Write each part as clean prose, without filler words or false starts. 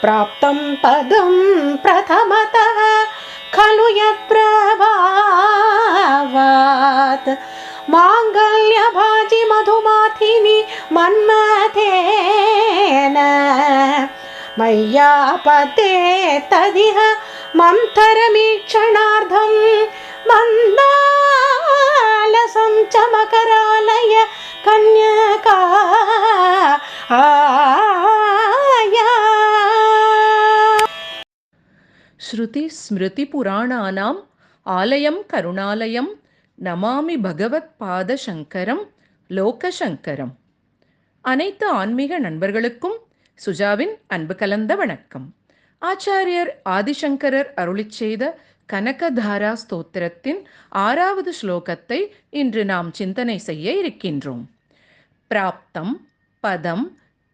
प्राप्तं पदं प्रथमतः खलु यत्प्रभावात् माङ्गल्यभाजि मधुमाथिनि मन्मथेन मय्यापते तदिह मन्थरमीक्षणार्धं मन्दालसं च मकरालय कन्यका ஸ்ருதி ஸ்மிருதி புராணானாம் ஆலயம் கருணாலயம் நமாமி பகவத் பாத சங்கரம் லோகசங்கரம். அனைத்து ஆன்மீக நண்பர்களுக்கும் சுஜாவின் அன்பு கலந்த வணக்கம். ஆச்சாரியர் ஆதிசங்கரர் அருளிச் செய்த கனகதாரா ஸ்தோத்திரத்தின் 6வது ஸ்லோகத்தை இன்று நாம் சிந்தனை செய்ய இருக்கின்றோம். பிராப்தம் பதம்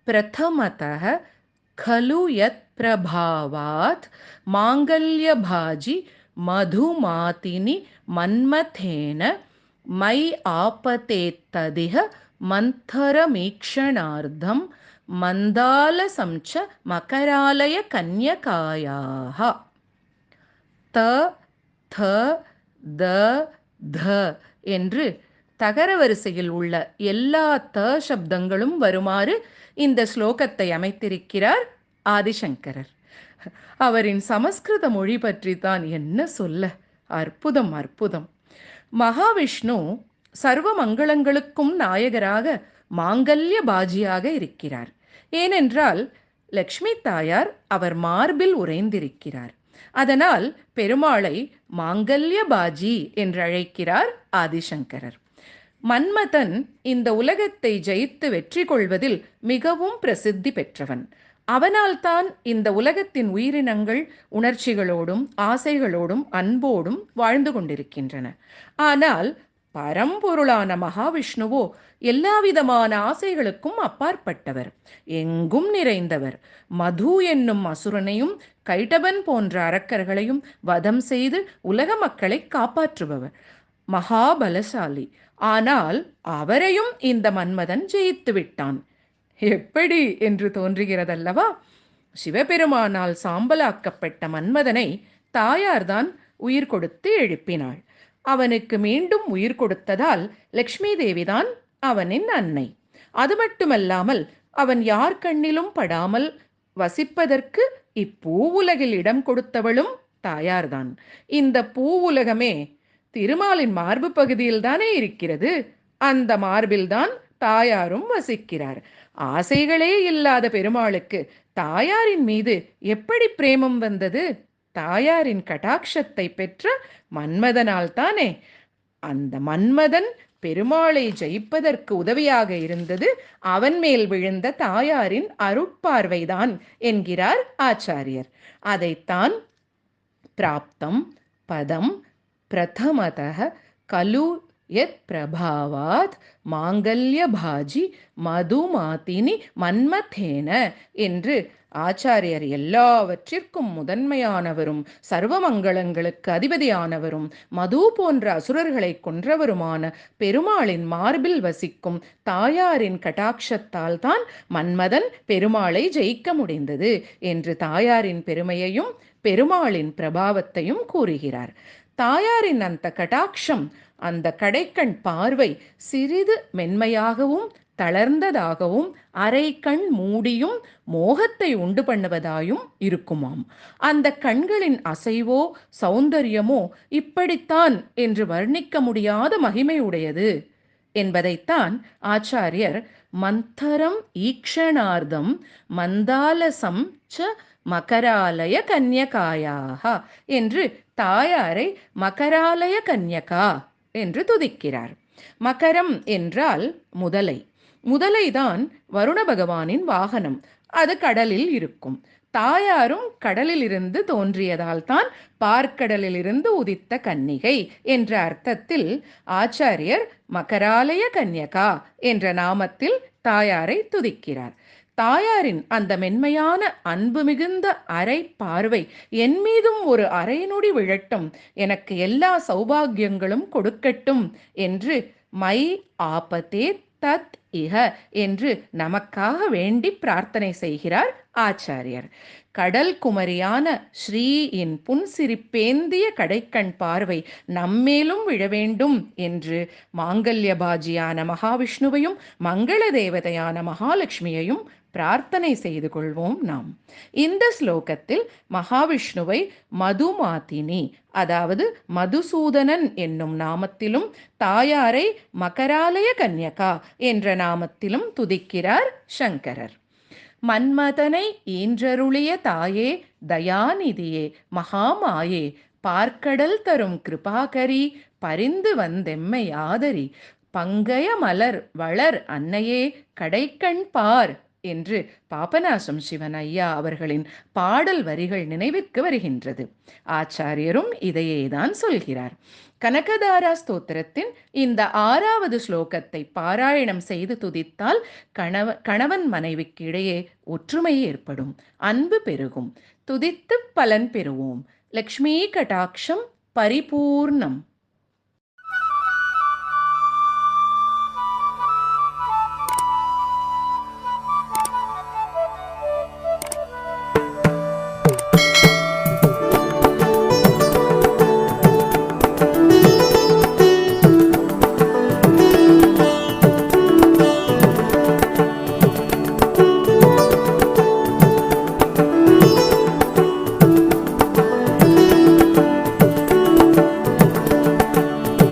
பிரதமதः खलु यत् प्रभावात् माङ्गल्यभाजि मधुमातिनि मन्मथेन मयि आपतेत्तदिह मन्थरमीक्षणार्धं मन्दालसं च मकरालय कन्यकायाः. த த த த என்று தகர வரிசையில் உள்ள எல்லா த சப்தங்களும் வருமாறு இந்த ஸ்லோகத்தை அமைத்திருக்கிறார் ஆதிசங்கரர். அவரின் சமஸ்கிருத மொழி பற்றி தான் என்ன சொல்ல, அற்புதம் அற்புதம். மகாவிஷ்ணு சர்வ மங்களங்களுக்கும் நாயகராக மாங்கல்ய பாஜியாக இருக்கிறார். ஏனென்றால் லக்ஷ்மி தாயார் அவர் மார்பில் உறைந்திருக்கிறார். அதனால் பெருமாளை மாங்கல்ய பாஜி என்று அழைக்கிறார் ஆதிசங்கரர். மன்மதன் இந்த உலகத்தை ஜெயித்து வெற்றி கொள்வதில் மிகவும் பிரசித்தி பெற்றவன். அவனால்தான் இந்த உலகத்தின் உயிரினங்கள் உணர்ச்சிகளோடும் ஆசைகளோடும் அன்போடும் வாழ்ந்து கொண்டிருக்கின்றன. ஆனால் பரம்பொருளான மகாவிஷ்ணுவோ எல்லாவிதமான ஆசைகளுக்கும் அப்பாற்பட்டவர், எங்கும் நிறைந்தவர். மது என்னும் அசுரனையும் கைடபன் போன்ற அரக்கர்களையும் வதம் செய்து உலக மக்களை காப்பாற்றுபவர், மகாபலசாலி. ஆனால் அவரையும் இந்த மன்மதன் ஜெயித்து விட்டான். எப்படி என்று தோன்றுகிறதல்லவா? சிவபெருமானால் சாம்பலாக்கப்பட்ட மன்மதனை தாயார்தான் உயிர் கொடுத்து எழுப்பினாள். அவனுக்கு மீண்டும் உயிர் கொடுத்ததால் லக்ஷ்மி தேவிதான் அவனின் அன்னை. அது மட்டுமல்லாமல் அவன் யார் கண்ணிலும் படாமல் வசிப்பதற்கு இப்பூவுலகில் இடம் கொடுத்தவளும் தாயார்தான். இந்த பூவுலகமே திருமாலின் மார்பு பகுதியில் தானே இருக்கிறது. அந்த மார்பில்தான் தாயாரும் வசிக்கிறார். ஆசைகளே இல்லாத பெருமாளுக்கு தாயாரின் மீது எப்படி பிரேமம் வந்தது? தாயாரின் கடாட்சத்தை பெற்ற மன்மதனால் தானே. அந்த மன்மதன் பெருமாளை ஜெயிப்பதற்கு உதவியாக இருந்தது அவன் மேல் விழுந்த தாயாரின் அருட்பார்வைதான் என்கிறார் ஆச்சாரியர். அதைத்தான் பிராப்தம் பதம் பிரதமதः கலு யத் பிரபாவாத் மாங்கல்ய பாஜி மதுமாதினி மன்மதேன என்று ஆச்சாரியர் எல்லாவற்றிற்கும் முதன்மையானவரும் சர்வமங்களங்களுக்கு அதிபதியானவரும் மது போன்ற அசுரர்களை கொன்றவருமான பெருமாளின் மார்பில் வசிக்கும் தாயாரின் கடாட்சத்தால் தான் மன்மதன் பெருமாளை ஜெயிக்க முடிந்தது என்று தாயாரின் பெருமையையும் பெருமாளின் பிரபாவத்தையும் கூறுகிறார். தாயாரின் அந்த கடாட்சம், அந்த கடைக்கண் பார்வை சிறிது மென்மையாகவும் தளர்ந்ததாகவும் அரை கண் மூடியும் மோகத்தை உண்டு பண்ணுவதாயும் இருக்குமாம். அந்த கண்களின் அசைவோ சௌந்தரியமோ இப்படித்தான் என்று வர்ணிக்க முடியாத மகிமையுடையது என்பதைத்தான் ஆச்சாரியர் மந்தரம் ஈக்ஷணார்த்தம் மந்தாலசம் ச மகராலய கன்யகாயாக என்று தாயாரை மகராலய கன்யகா என்று துதிக்கிறார். மகரம் என்றால் முதலை. முதலைதான் வருண பகவானின் வாகனம். அது கடலில் இருக்கும். தாயாரும் கடலிலிருந்து தோன்றியதால் தான் பார்க்கடலிலிருந்து உதித்த கன்னிகை என்ற அர்த்தத்தில் ஆச்சாரியர் மகராலய கன்யகா என்ற நாமத்தில் தாயாரை துதிக்கிறார். தாயாரின் அந்த மென்மையான அன்பு மிகுந்த அரை பார்வை என் மீதும் ஒரு அரை நொடி விழட்டும், எனக்கு எல்லா சௌபாகியங்களும் கொடுக்கட்டும் என்று மை ஆபத்தே தத் இஹ என்று நமக்காக வேண்டி பிரார்த்தனை செய்கிறார் ஆச்சாரியர். கடல் குமரியான ஸ்ரீயின் புன்சிரிப்பேந்திய கடைக்கண் பார்வை நம்மேலும் விழ வேண்டும் என்று மாங்கல்யபாஜியான மகாவிஷ்ணுவையும் மங்கள தேவதையான மகாலட்சுமியையும் பிரார்த்தனை செய்து கொள்வோம் நாம். இந்த ஸ்லோகத்தில் மகாவிஷ்ணுவை மதுமாதினி, அதாவது மதுசூதனன் என்னும் நாமத்திலும், தாயாரை மகராலய கன்யகா என்ற நாமத்திலும் துதிக்கிறார் சங்கரர். மன்மதனை ஈன்றருளிய தாயே, தயாநிதியே, மகாமாயே, பார்க்கடல் தரும் கிருபாகரி, பரிந்து வந்தெம்மை ஆதரி, பங்கய மலர் வளர் அன்னையே, கடைக்கண் பார் என்று பாபநாசம் சிவன் ஐயா அவர்களின் பாடல் வரிகள் நினைவிற்கு வருகின்றது. ஆச்சாரியரும் இதையேதான் சொல்கிறார். கனகதாரா ஸ்தோத்திரத்தின் இந்த 6வது ஸ்லோகத்தை பாராயணம் செய்து துதித்தால் கணவன் மனைவிக்கு இடையே ஒற்றுமை ஏற்படும், அன்பு பெருகும். துதித்து பலன் பெறுவோம். லக்ஷ்மீ கடாட்சம் பரிபூர்ணம்.